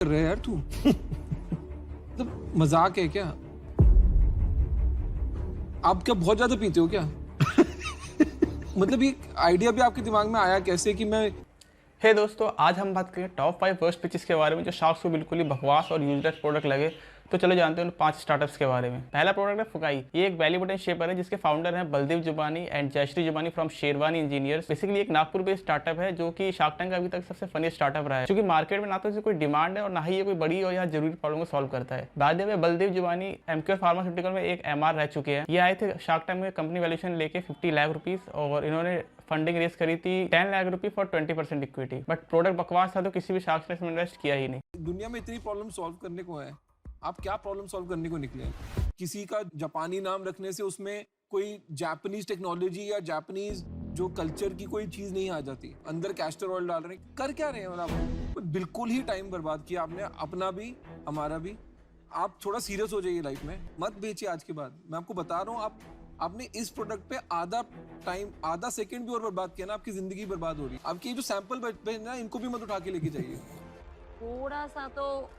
कर रहा है यार तू? मतलब मजाक है क्या? आप क्या बहुत ज्यादा पीते हो क्या? मतलब ये आइडिया भी आपके दिमाग में आया कैसे कि मैं हे दोस्तों, आज हम बात करेंगे टॉप 5 वर्स्ट पिचेस के बारे में जो शार्क्स को बिल्कुल ही बकवास और यूजलेस प्रोडक्ट लगे। तो चलो जानते हैं उन 5 स्टार्टअप्स के बारे में। पहला प्रोडक्ट है फुकाई। ये एक बेली बटन शेपर है जिसके फाउंडर हैं बलदेव जुबानी एंड जयश्री जुबानी फ्रॉम शेरवानी इंजीनियर्स। बेसिकली एक नागपुर बेस्ड स्टार्टअप है जो कि शार्क टैंक का अभी तक सबसे फनी स्टार्टअप रहा है, क्योंकि मार्केट में ना तो इसे कोई डिमांड है और ना ही ये कोई बड़ी और यहाँ जरूरी प्रॉब्लम को सॉल्व करता है। बाद में बलदेव जुबानी एमक्यूर फार्मास्यूटिकल में एक MR रह चुके हैं। ये आए थे शार्क टैंक में कंपनी वैल्यूएशन लेके 50 लाख रुपीज और इन्होंने फंडिंग रेस करी थी 10 लाख रुपए फॉर 20% इक्विटी। बट प्रोडक्ट बकवास था तो किसी भी शार्क्स ने इसमें इन्वेस्ट किया ही नहीं। दुनिया में इतनी प्रॉब्लम सॉल्व करने को है, आप क्या प्रॉब्लम सॉल्व करने को निकले हैं? किसी का जापानी नाम रखने से उसमें कोई जापानीज टेक्नोलॉजी या जापानीज जो कल्चर की कोई चीज नहीं आ जाती। अंदर कैस्टर ऑयल डाल रहे हैं, कर क्या रहे हैं आप? बिल्कुल ही टाइम बर्बाद किया आपने, अपना भी हमारा भी। आप थोड़ा सीरियस हो जाइए लाइफ में, मत बेचिए आज के बाद। मैं आपको बता रहा हूँ, आपने इस प्रोडक्ट पे आधा टाइम, आधा सेकंड भी और बर्बाद किया ना, आपकी जिंदगी बर्बाद हो रही है। आपके जो सैंपल ना, इनको भी मत उठा के लेके जाइए। थोड़ा सा तो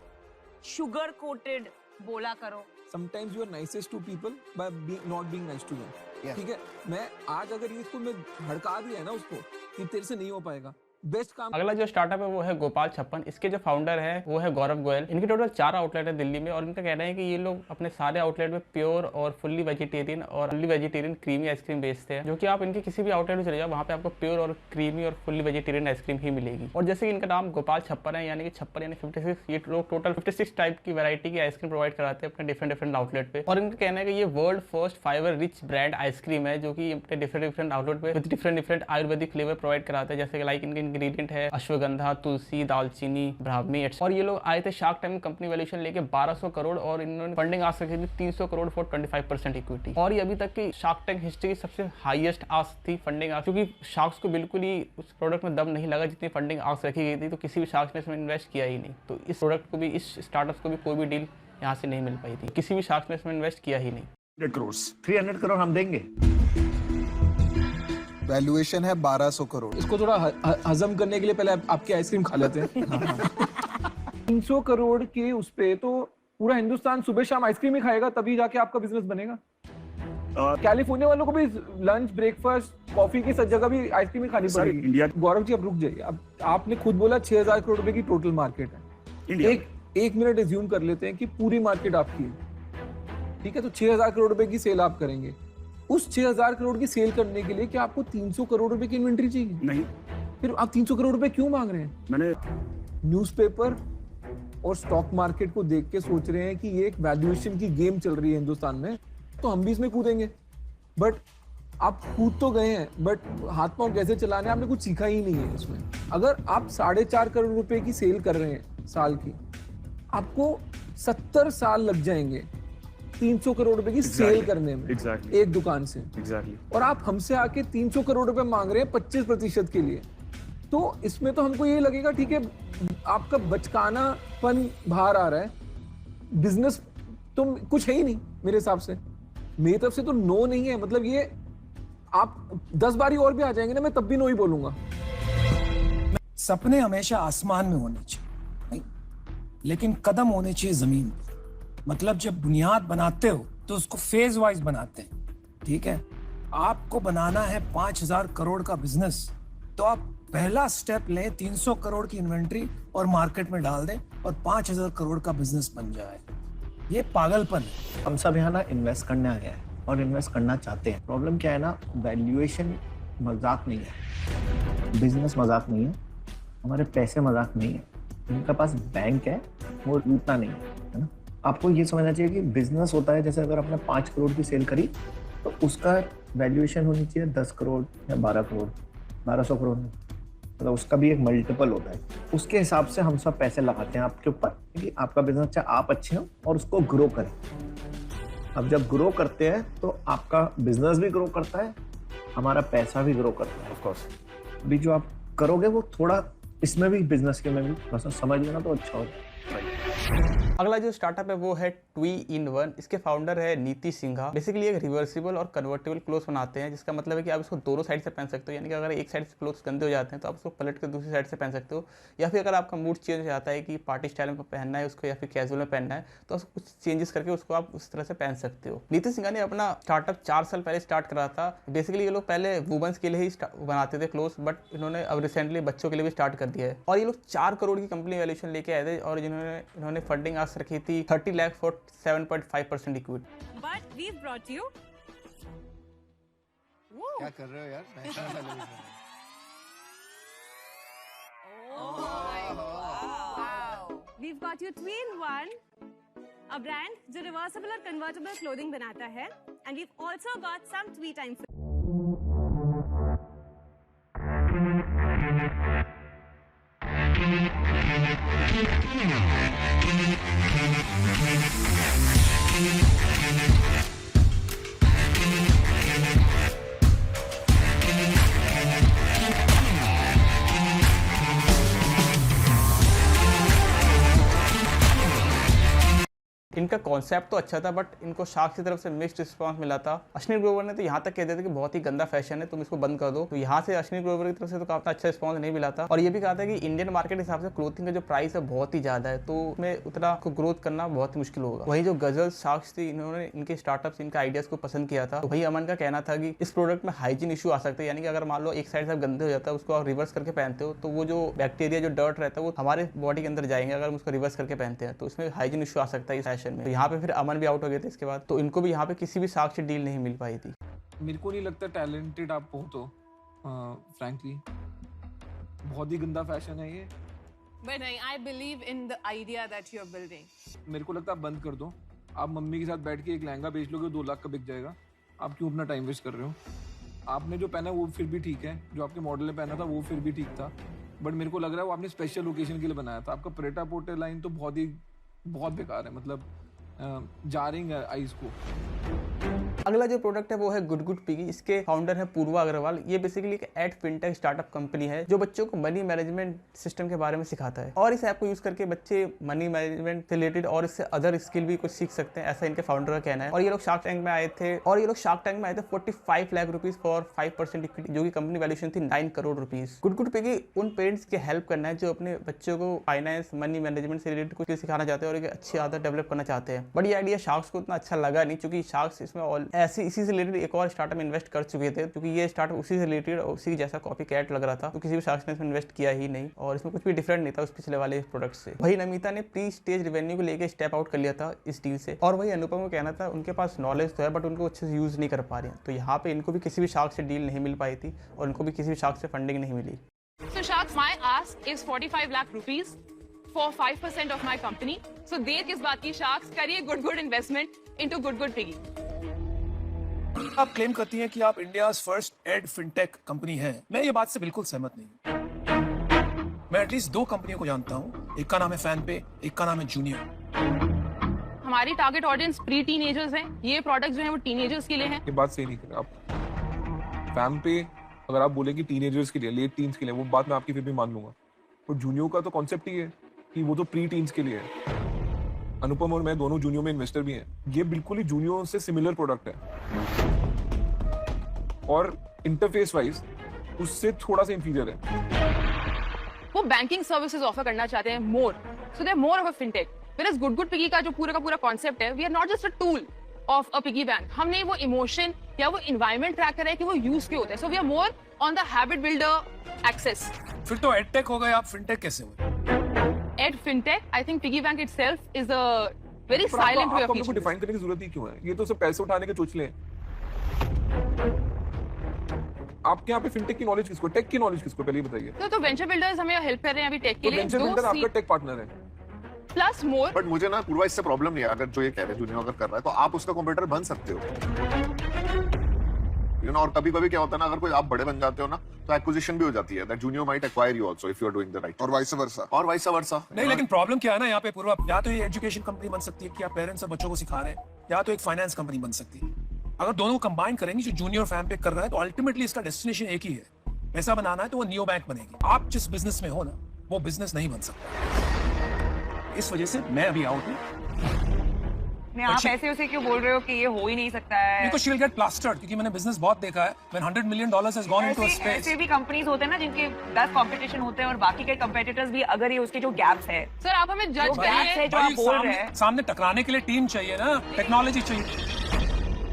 शुगर कोटेड बोला करो। Sometimes you are nicest to people by not being nice to them. ठीक है, मैं आज अगर इसको मैं भड़का दिया है ना उसको कि तेरे से नहीं हो पाएगा, बेस्ट काम। अगला जो स्टार्टअप है वो है गोपाल छप्पन। इसके जो फाउंडर है वो है गौरव गोयल। इनके टोटल 4 आउटलेट है दिल्ली में और इनका कहना है कि ये लोग अपने सारे आउटलेट में प्योर और फुल्ली वेजिटेरियन क्रीमी आइसक्रीम बेचते हैं, जो कि आप इनके किसी भी आउटलेट में चले जाओ वहाँ पे आपको प्योर और क्रीमी और फुल्ली वेजिटेरियन आइसक्रीम ही मिलेगी। और जैसे कि इनका नाम गोपाल छप्पन है, यानी कि छप्पन यानी 56, ये लोग टोटल 56 टाइप की वैरायटी की आइसक्रीम प्रोवाइड कराते हैं अपने डिफरेंट आउटलेट पे। और इनका कहना है कि ये world first fibre rich brand ice cream है जो कि अपने डिफरेंट आउटलेट पे डिफरेंट आयुर्वेदिक फ्लेवर प्रोवाइड कराते हैं, जैसे कि लाइक इनके इंग्रेडिएंट है अश्वगंधा, तुलसी, दालचीनी, ब्राह्मी। और ये लोग आए थे शार्क टैंक में कंपनी वैल्यूएशन लेके 1200 करोड़ और इन्होंने फंडिंग आज रखी थी 300 करोड़ फॉर 25% इक्विटी। और ये अभी तक की शार्क टैंक हिस्ट्री की सबसे हाईएस्ट आस थी फंडिंग आस, क्योंकि शार्क्स को बिल्कुल ही उस प्रोडक्ट में दम नहीं लगा जितनी फंडिंग आस रखी गई थी, तो किसी भी शार्क्स ने इसमें इन्वेस्ट किया ही नहीं। तो इस प्रोडक्ट को भी, इस स्टार्टअप को भी कोई भी डील यहाँ से नहीं मिल पाई थी, किसी भी शार्क्स ने इसमें इन्वेस्ट किया ही नहीं। 300 करोड़ हम देंगे। वैल्यूएशन है 1200 करोड़। इसको थोड़ा हजम करने के लिए पहले आपकी आइसक्रीम खा लेते हैं। 300 करोड़ के उस पे तो पूरा हिंदुस्तान सुबह शाम आइसक्रीम ही खाएगा, तभी जाके आपका बिजनेस बनेगा। कैलिफोर्निया वालों को भी लंच, ब्रेकफास्ट, कॉफी की सब जगह भी आइसक्रीम ही खानी पड़ेगी। गौरव जी अब रुक जाइए। अब आपने खुद बोला 6000 करोड़ रुपए की टोटल मार्केट है। एक मिनट एज्यूम कर लेते हैं कि पूरी मार्केट आपकी है, ठीक है? तो 6000 करोड़ रुपए की सेल आप करेंगे। उस 6000 करोड़ की सेल करने के लिए क्या आपको 300 करोड़ रुपए की इन्वेंट्री चाहिए? नहीं। फिर आप 300 करोड़ रुपए क्यों मांग रहे हैं? मैंने न्यूज़पेपर और स्टॉक मार्केट को देख के सोच रहे हैं कि ये एक वैल्यूएशन की गेम चल रही है हिंदुस्तान में, तो हम भी इसमें कूदेंगे। बट आप कूद तो गए हैं, बट हाथ पांव कैसे चलाने आपने कुछ सीखा ही नहीं है इसमें। अगर आप 4.5 करोड़ रुपए की सेल कर रहे हैं साल की, आपको 70 साल लग जाएंगे 300 करोड़ रुपए की सेल करने में। एक दुकान से। और आप हमसे आके 300 करोड़ रुपए मांग रहे हैं 25% के लिए। तो इसमें तो हमको ये लगेगा ठीक है, आपका बचकानापन बाहर आ रहा है, बिजनेस तो कुछ है ही नहीं मेरे हिसाब से। मेरी तरफ से तो नो नहीं है, मतलब ये आप 10 बारी और भी आ जाएंगे ना, मैं तब भी नो ही बोलूंगा। सपने हमेशा आसमान में होने चाहिए, नहीं, लेकिन कदम होने चाहिए जमीन पर। मतलब जब बुनियाद बनाते हो तो उसको फेज वाइज बनाते हैं, ठीक है? आपको बनाना है 5000 करोड़ का बिजनेस, तो आप पहला स्टेप लें, 300 करोड़ की इन्वेंट्री और मार्केट में डाल दें और 5000 करोड़ का बिजनेस बन जाए। ये पागलपन है। हम सब यहाँ ना इन्वेस्ट करने आए हैं और इन्वेस्ट करना चाहते हैं। प्रॉब्लम क्या है ना, वैल्यूएशन मजाक नहीं है, बिजनेस मजाक नहीं है, हमारे पैसे मजाक नहीं है। उनके पास बैंक है, वो लूटना नहीं है ना। आपको ये समझना चाहिए कि बिजनेस होता है, जैसे अगर आपने 5 करोड़ की सेल करी तो उसका वैल्यूएशन होनी चाहिए 10 करोड़ या 12 करोड़, 1200 करोड़ में, मतलब उसका भी एक मल्टीपल होता है। उसके हिसाब से हम सब पैसे लगाते हैं आपके ऊपर कि आपका बिजनेस चाहे आप अच्छे हो और उसको ग्रो करें। अब जब ग्रो करते हैं तो आपका बिजनेस भी ग्रो करता है, हमारा पैसा भी ग्रो करता है। ऑफ कोर्स अभी जो आप करोगे वो थोड़ा इसमें भी, बिजनेस के में भी समझ लेना तो अच्छा होगा। अगला जो स्टार्टअप है वो है ट्वी इन वन। इसके फाउंडर है नीति सिंघा। बेसिकली एक रिवर्सिबल और कन्वर्टेबल क्लोथ बनाते हैं, जिसका मतलब है कि आप इसको दोनों साइड से पहन सकते हो, यानी कि अगर एक साइड से क्लोथ्स गंदे हो जाते हैं तो आप उसको पलट कर दूसरी साइड से पहन सकते हो, या फिर अगर आपका मूड चेंज हो जाता है कि पार्टी स्टाइल में पहनना है उसको या फिर कैजुअल में पहनना है तो उसको कुछ चेंजेस करके उसको आप उस तरह से पहन सकते हो। नीति सिंघा ने अपना स्टार्टअप 4 साल पहले स्टार्ट करा था। बेसिकली ये लोग पहले वुमेन्स के लिए ही बनाते थे क्लोथ्स, बट इन्होंने अब रिसेंटली बच्चों के लिए भी स्टार्ट कर दिया है। और ये लोग 4 करोड़ की कंपनी वैल्यूएशन लेके आए थे और इन्होंने फंडिंग आज रखी थी 30 lakh for 7.5% equity. But we've brought you. Whoa. क्या कर रहे हो यार? national television है। We've got you Tween One, a brand जो reversible और convertible clothing बनाता है, and we've also got some Twee Time. इनका कॉन्सेप्ट तो अच्छा था, बट इनको शार्क्स की तरफ से मिक्स्ड रिस्पांस मिला था। अश्विनी ग्रोवर ने तो यहाँ तक कह दिया था कि बहुत ही गंदा फैशन है, तुम इसको बंद कर दो। तो यहाँ से अश्विनी ग्रोवर की तरफ से तो काफी अच्छा रिस्पांस नहीं मिला था। और ये भी कहा था कि इंडियन मार्केट के हिसाब से क्लोथिंग का जो प्राइस है बहुत ही ज्यादा है, तो उसमें उतना ग्रोथ करना बहुत ही मुश्किल होगा। वही जो गजल शार्क्स थी, इन्होंने इनके स्टार्टअप्स, इनके आइडियाज को पसंद किया था। तो वही अमन का कहना था कि इस प्रोडक्ट में हाइजीन इशू आ सकता है, यानी कि अगर मान लो एक साइड से गंदे हो जाता है, उसको आप रिवर्स करके पहनते हो तो वो जो बैक्टीरिया, जो डर्ट रहता है वो हमारे बॉडी के अंदर जाएंगे अगर हम उसको रिवर्स करके पहनते हैं, तो इसमें हाइजीन इशू आ सकता है इस फैशन में। तो यहाँ पे फिर अमन भी आउट हो गए थे इसके बाद, तो इनको भी यहाँ पे किसी भी शार्क से डील नहीं मिल पाई थी। मेरे को नहीं लगता टैलेंटेड आप हो तो फ्रैंकली बहुत ही गंदा फैशन है ये। But I believe in the idea that you're building. मेरे को लगता है आप बंद कर दो। आप मम्मी के साथ बैठ के एक लहंगा बेच लोगे, 2 लाख का बिक जाएगा। आप क्यों अपना टाइम वेस्ट कर रहे हो? आपने जो पहना वो फिर भी ठीक है, जो आपके मॉडल ने पहना था वो फिर भी ठीक था, बट मेरे को लग रहा है वो आपने स्पेशल ओकेजन के लिए बनाया था। आपका प्रेटा पोटे लाइन तो बहुत बेकार है, मतलब जा रही है आइज को। अगला जो प्रोडक्ट है वो है गुड गुड पिगी। इसके फाउंडर है पूर्वा अग्रवाल। ये बेसिकली एक एड फिनटेक स्टार्टअप कंपनी है जो बच्चों को मनी मैनेजमेंट सिस्टम के बारे में सिखाता है, और इस ऐप को यूज करके बच्चे मनी मैनेजमेंट से रिलेटेड और इससे अदर स्किल भी कुछ सीख सकते हैं, ऐसा इनके फाउंडर का कहना है। और ये लोग शार्क टैंक में आए थे 45 लाख रुपीज फॉर 5% इक्विटी, जो कि कंपनी वैल्यूएशन थी 9 crore rupees. Good good piggy उन पेरेंट्स की हेल्प करना है जो अपने बच्चों को फाइनेंस, मनी मैनेजमेंट से रिलेटेड कुछ सिखाना चाहते हैं और एक अच्छी आदत डेवलप करना चाहते हैं। बट ये आइडिया शार्क्स को उतना अच्छा लगा नहीं, क्योंकि शार्क्स इसमें इसी से रिलेटेड एक और स्टार्टअप में इन्वेस्ट कर चुके थे, क्योंकि ये स्टार्टअप उसी से रिलेटेड और उसी जैसा कॉपी कैट लग रहा था, तो किसी भी शार्क्स ने इसमें इन्वेस्ट किया ही नहीं और इसमें कुछ भी डिफरेंट नहीं था उस पिछले वाले प्रोडक्ट से। वही नमिता ने प्री स्टेज रेवेन्यू को लेकर स्टेप आउट कर लिया था इस डील से, और वही अनुपम को कहना था उनके पास नॉलेज तो है बट उनको अच्छे से यूज नहीं कर पा रहे हैं। तो यहाँ पे इनको भी किसी भी शार्क से डील नहीं मिल पाई थी और इनको भी किसी भी शार्क से फंडिंग नहीं मिली। So Sharks, my ask is 45 lakh rupees for 5% of my company. So देर किस बात की Sharks, करिए good investment into good piggy. आप क्लेम करती हैं कि आप India first aid fintech company है। मैं ये बात से बिल्कुल सहमत नहीं हूँ। मैं एटलीस्ट 2 कंपनियों को जानता हूँ, एक का नाम है फैनपे, एक का नाम है जूनियर। हमारी टारगेट ऑडियंस प्री टीनेजर्स हैं। ये प्रोडक्ट जो है वो टीनेजर्स के लिए हैं। ये बात सही नहीं कर आप। फैम पे अगर आप बोले कि टीनेजर्स के लिए, लेट टीन्स के लिए, वो बात मैं आपकी फिर भी मान लूंगा, और जूनियर का तो कॉन्सेप्ट ही है कि वो तो प्री टीन्स के लिए है। अनुपम और मैं दोनों जूनियर में इन्वेस्टर भी हैं। ये बिल्कुल ही जूनियर से सिमिलर प्रोडक्ट है और इंटरफेस वाइज उससे थोड़ा सा इंफीरियर है। वो बैंकिंग सर्विसेज ऑफर करना चाहते हैं more, so they are more of a fintech. Whereas Good Piggy का जो पूरा का पूरा कॉन्सेप्ट है, we are not just a tool of a piggy bank. हमने वो इमोशन या वो एनवायरनमेंट ट्रैक करा है कि वो यूज के होते हैं, so we are more on the habit builder access. फिर तो एडटेक हो गए, आप फिनटेक कैसे हुए? Ed fintech, I think piggy bank itself is a very silent way of आपको डिफाइन करने की जरूरत ही क्यों है? ये तो सब पैसे उठाने के चोचले हैं। आपके यहाँ पे फिनटेक की नॉलेज किसको, टेक की नॉलेज किसको, पहले बताइए। तो वेंचर बिल्डर्स हमें हेल्प कर रहे हैं अभी टेक के लिए। वेंचर बिल्डर आपका टेक पार्टनर है प्लस मोर। बट मुझे ना पूर्वा इससे प्रॉब्लम नहीं है। अगर जो ये कह रहे हैं जूनियर अगर कर रहा है तो आप उसका कॉम्पिटिटर बन सकते हो, यू नो। और कभी कभी क्या होता है ना, अगर कोई आप बड़े बन जाते हो ना तो एक्विजिशन भी हो जाती है, that junior might acquire you also if you are doing the right, और वाइस वर्सा। नहीं, लेकिन प्रॉब्लम क्या है ना यहाँ पे पूर्वा, या तो ये एजुकेशन कंपनी बन सकती है कि आप पेरेंट्स और बच्चों को सिखा रहे हैं, या तो एक फाइनेंस कंपनी बन सकती है। अगर दोनों को कंबाइन करेंगे, जो जूनियर फैम पे कर रहा है, तो अल्टीमेटली इसका डेस्टिनेशन एक ही है। पैसा बनाना है तो वो नियो बैंक बनेगी। आप जिस बिजनेस में हो ना, वो बिजनेस नहीं बन सकता। इस वजह से मैं अभी आउट हूँ। नहीं, आप ऐसे उसे क्यों बोल रहे हो कि ये हो ही नहीं सकता है? Because she will get plastered, क्योंकि मैंने बिजनेस बहुत देखा है। When $100 million has gone into a ऐसे space, ऐसे भी कंपनीज होते हैं ना जिनके 10 कंपटीशन होते हैं और बाकी के कंपेटिटर्स भी, अगर ये उसके जो गैप्स है, सर आप हमें जज जो गैप्स करिए। है जो आप बोल रहे हैं, सामने टकराने के लिए टीम चाहिए ना, टेक्नोलॉजी चाहिए।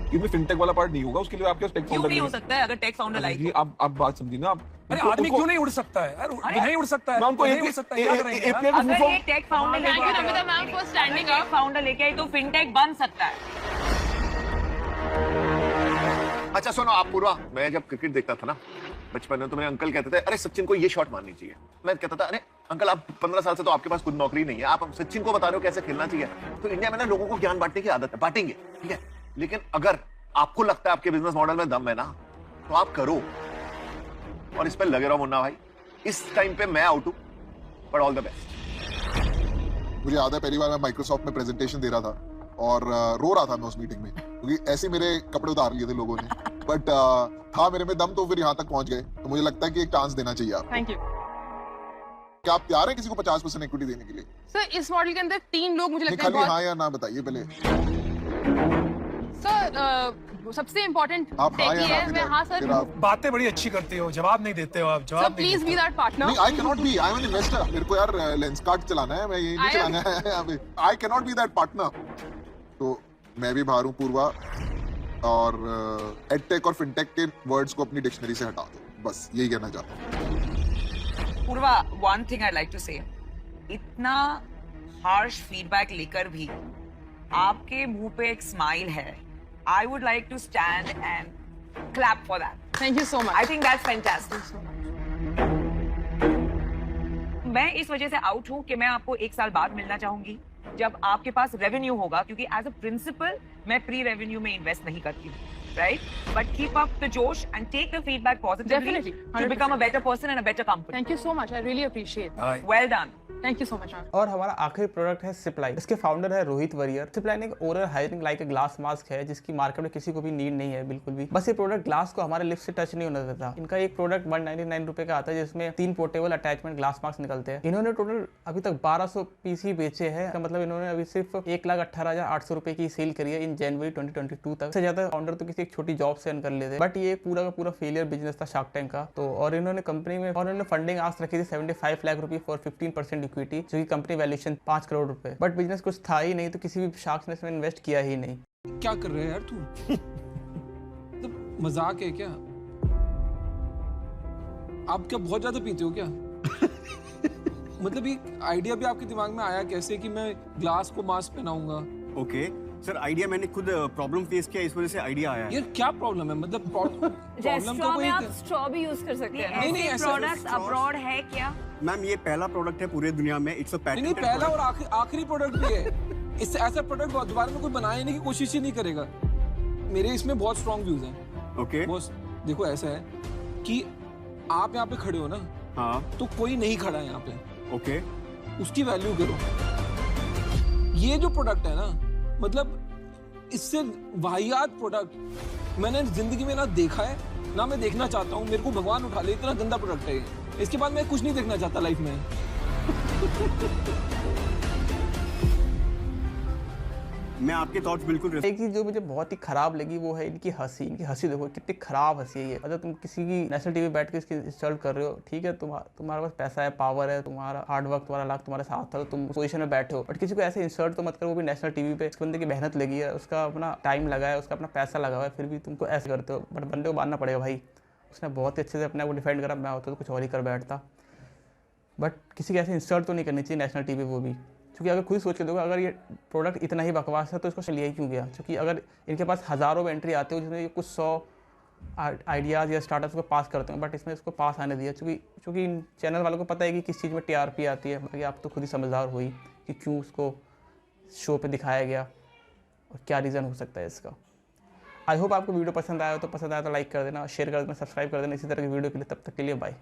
इसमें फिनटेक वाला पार्ट नहीं होगा, उसके लिए आपके पास टेक क्यों फाउंडर नहीं हो सकता है अगर टेक फाउंडर लाइक ये आप बात समझी ना आप। अरे उनको- आदमी उनको- क्यों नहीं उड़ सकता है यार? नहीं उड़ सकता है, मैं उनको नहीं एक- उड़ सकता है, क्या एक- करेंगे एक यार? प्लेयर अगर यूनिफॉर्म- ये टेक फाउंडर थैंक यू लेके Namita ma'am for standing tech up. Founder लेके आई तो फिनटेक बन सकता है। अच्छा सुनो आप पूर्वा, मैं जब क्रिकेट देखता था ना बचपन में, तो मेरे अंकल कहते थे अरे सचिन को ये शॉट मारनी चाहिए। मैं कहता था अरे अंकल आप 15 साल से तो आपके पास खुद नौकरी नहीं है, आप सचिन को बता रहे हो कैसे खेलना चाहिए। तो इंडिया में ना लोगों को ज्ञान बांटने की आदत है, बांटेंगे ठीक है, लेकिन अगर आपको लगता है आपके बिजनेस मॉडल में दम है ना, तो आप करो और इस पर लगे रहो मुन्ना भाई। इस टाइम पे मैं आउट हूं, बट ऑल द बेस्ट। मुझे याद है पहली बार मैं माइक्रोसॉफ्ट में प्रेजेंटेशन दे रहा था और रो रहा था मैं उस मीटिंग में, क्योंकि ऐसे मेरे कपड़े उतार लिए थे लोगों ने, बट था मेरे में दम, तो फिर यहाँ तक पहुंच गए। तो मुझे लगता है कि एक चांस देना चाहिए आपको। थैंक यू क्या आप तैयार हैं किसी को 50% इक्विटी देने के लिए? सर। इस मॉडल के अंदर 3 लोग मुझे नहीं, लगता है खाली बहुत हाँ या ना बताइए पहले। सर सबसे इम्पोर्टेंट आप हाँ या है। ना मैं हाँ सर। फिर आप बातें बड़ी अच्छी करते हो, जवाब नहीं देते हो आप, सर जवाब नहीं प्लीज देते बी दैट पार्टनर। नहीं, I cannot be, I am an investor. मेरे को यार लेंस कार्ड चलाना है, मैं यही नहीं I am- चलाना है यहाँ पे। आई कैनॉट बी दैट पार्टनर। तो मैं भी बाहर हूँ पूर्वा, और एडटेक और फिनटेक के वर्ड्स को अपनी डिक्शनरी से हटा दो, बस यही कहना चाहता हूँ। Purva, one thing I like to say, इतना हार्श फीडबैक लेकर भी आपके मुंह पे एक स्माइल है। I would like to stand and clap for that. Thank you so much. I think that's fantastic. मैं इस वजह से आउट हूं कि मैं आपको 1 साल बाद मिलना चाहूंगी जब आपके पास रेवेन्यू होगा, क्योंकि एज अ प्रिंसिपल मैं प्री रेवेन्यू में इन्वेस्ट नहीं करती हूँ, right? But keep up the josh and take the feedback positively Definitely, to become a better person and a better company. Thank you so much, I really appreciate. Hi. Well done. Thank you so much ma'am. और हमारा आखिरी product है सिपलाइन। इसके founder है Rohit warrior. सिपलाइन एक oral hygienic like glass mask है, जिसकी market में किसी को भी नीड नहीं है बिल्कुल भी। बस ये प्रोडक्ट ग्लास को हमारे लिप्स से टच नहीं होने देता। इनका एक प्रोडक्ट 199 रुपए का आता है, जिसमें 3 पोर्टेबल अटैचमेंट ग्लास मास्क निकलते हैं। इन्होंने टोटल अभी तक 1200 पीस ही बेचे हैं। मतलब इन्होंने अभी सिर्फ 1,18,800 रुपए की सेल करी है इन जनवरी 2022 तक। से ज्यादा फाउंडर तो किसी एक छोटी जॉब से अर्न कर लेते, बट ये पूरा का पूरा फेलियर बिजनेस था शार्क टैंक का। तो और इन्होंने कंपनी में और इन्होंने फंडिंग आज रखी थी 75 लाख रुपए फॉर 15% इक्विटी, जो कि कंपनी वैल्यूएशन 5 करोड़ रुपए। बट बिजनेस कुछ था ही नहीं, तो किसी भी शार्क्स ने इसमें इन्वेस्ट किया ही नहीं। क्या कर रहे हैं यार तू? मतलब मजाक है क्या? आप क्या बहुत ज्यादा पीते हो क्या? मतलब ये आइडिया भी आपके दिमाग में आया कैसे कि मैं ग्लास को मास्क पहनाऊंगा? ओके सर, आइडिया मैंने खुद प्रॉब्लम फेस किया, इस वजह से आइडिया आया है। यार क्या प्रॉब्लम है? मतलब प्रॉब्लम तो कोई स्ट्रॉ भी यूज कर सकते हैं। नहीं, ऐसे ऐसा- प्रोडक्ट्स अब्रॉड है क्या? मैम ये पहला प्रोडक्ट है पूरे दुनिया में, इट्स अ नहीं पैटेंटेड पहला और आखिरी प्रोडक्ट भी है। इससे ऐसा प्रोडक्ट दोबारा में कोई बनाने की कोशिश ही नहीं करेगा। मेरे इसमें बहुत स्ट्रॉन्ग व्यूज हैं। ओके बॉस देखो ऐसा है कि आप यहाँ पे खड़े हो ना, हाँ तो कोई नहीं खड़ा है यहाँ पे, ओके उसकी वैल्यू करो। ये जो प्रोडक्ट है ना, मतलब इससे वाहियात प्रोडक्ट मैंने जिंदगी में ना देखा है, ना मैं देखना चाहता हूँ। मेरे को भगवान उठा ले, इतना गंदा प्रोडक्ट है ये। इसके बाद मैं कुछ नहीं देखना चाहता लाइफ में। मैं आपके थॉट्स बिल्कुल एक चीज जो मुझे बहुत ही खराब लगी वो है इनकी हंसी। इनकी हंसी देखो कितनी खराब हंसी है ये। अगर तुम किसी की नेशनल टीवी बैठ के इसकी इंसल्ट कर रहे हो, ठीक है, तुम्हारे पास पैसा है, पावर है, तुम्हारा हार्ड वर्क, तुम्हारा लक तुम्हारे साथ था, तो तुम पोजीशन में बैठे हो, बट किसी को ऐसे इंसल्ट तो मत करो, वो भी नेशनल टीवी पे। इस बंदे की मेहनत लगी है, उसका अपना टाइम लगा है, उसका अपना पैसा लगा हुआ है, फिर भी तुमको ऐसे करते हो। बट बंदे को मानना पड़ेगा भाई, उसने बहुत ही अच्छे से अपने आप को डिफेंड करा। मैं होता तो कुछ और ही कर बैठता। बट किसी की ऐसे इंसल्ट तो नहीं करनी चाहिए नेशनल टीवी, वो भी। क्योंकि अगर खुद सोच के देखो, अगर ये प्रोडक्ट इतना ही बकवास है तो इसको लिया ही क्यों गया? क्योंकि अगर इनके पास हज़ारों एंट्री आते हो जिसमें ये कुछ 100 आइडियाज़ या स्टार्टअप्स को पास करते हैं, बट इसमें इसको पास आने दिया। क्योंकि इन चैनल वालों को पता है कि किस चीज़ में TRP आती है। बाकी आप तो खुद ही समझदार हुई कि क्यों उसको शो पे दिखाया गया और क्या रीज़न हो सकता है इसका। आई होप आपको वीडियो पसंद आया हो, तो पसंद आया तो लाइक कर देना, शेयर कर देना, सब्सक्राइब कर देना इसी तरह की वीडियो के लिए। तब तक के लिए बाय।